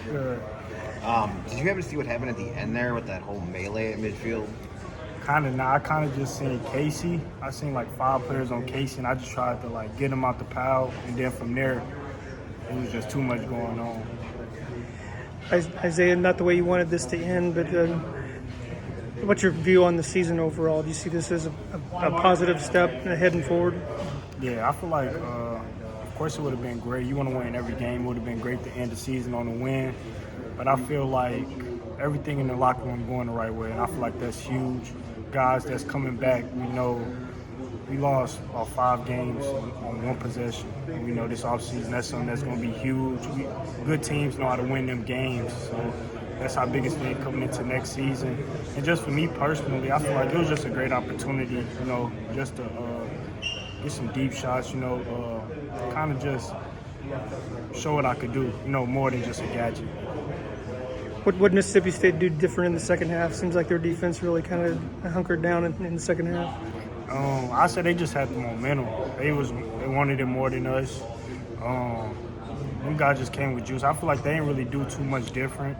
Good. Did you happen to see what happened at the end there with that whole melee at midfield? Kind of now. I kind of just seen Casey. I seen like 5 players on Casey, and I just tried to like get him out the pile, and then from there, it was just too much going on. Isaiah, not the way you wanted this to end, but what's your view on the season overall? Do you see this as a positive step heading forward? Yeah, I feel like, of course, it would have been great. You want to win every game. It would have been great to end the season on a win. But I feel like everything in the locker room going the right way, and I feel like that's huge. Guys that's coming back, we know we lost about 5 games on one possession. And we know this offseason, that's something that's going to be huge. Good teams know how to win them games. So that's our biggest thing coming into next season. And just for me personally, I feel like it was just a great opportunity, just to get some deep shots, kind of just show what I could do, more than just a gadget. What would Mississippi State do different in the second half? Seems like their defense really kind of hunkered down in the second half. I said they just had the momentum. They wanted it more than us. Them guys just came with juice. I feel like they didn't really do too much different.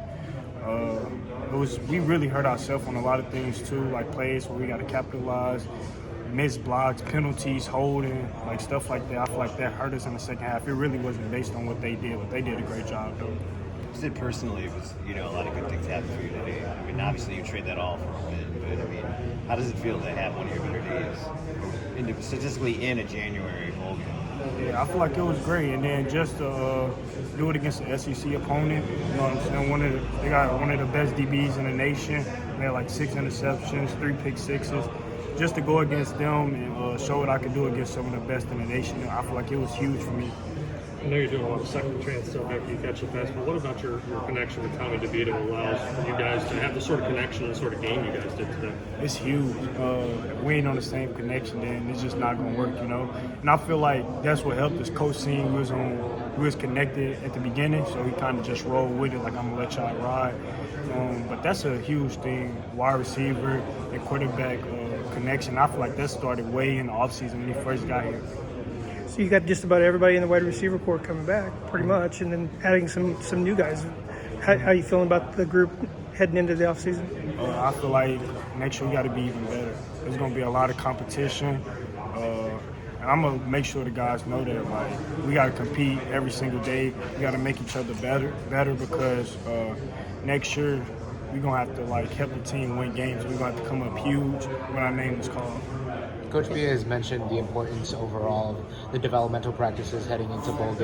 We really hurt ourselves on a lot of things too, like plays where we got to capitalize, missed blocks, penalties, holding, like stuff like that. I feel like that hurt us in the second half. It really wasn't based on what they did, but they did a great job though. You said personally it was, a lot of good things happened for you today. I mean, obviously you trade that all for a win, but I mean, how does it feel to have one of your better days, statistically in a January bowl game? Yeah, I feel like it was great, and then just to do it against the SEC opponent, you know what I'm saying? They got one of the best DBs in the nation. They had like 6 interceptions, 3 pick sixes. Just to go against them and show what I could do against some of the best in the nation, I feel like it was huge for me. I know you're doing a lot of second chance stuff after you catch the pass, but what about your connection with Tommy DeVito allows you guys to have the sort of connection and the sort of game you guys did today? It's huge. We ain't on the same connection, then it's just not gonna work, And I feel like that's what helped us. Coach Singh we was connected at the beginning, so he kind of just rolled with it, like I'm gonna let y'all ride. But that's a huge thing. Wide receiver and quarterback connection. I feel like that started way in the offseason when he first got here. So you got just about everybody in the wide receiver corps coming back, pretty much, and then adding some new guys. How you feeling about the group heading into the offseason? I feel like next year we got to be even better. There's going to be a lot of competition, and I'm going to make sure the guys know that we got to compete every single day. We got to make each other better because next year we're going to have to help the team win games. We're going to have to come up huge when our name is called. Coach Villa has mentioned the importance overall of the developmental practices heading into bowl games.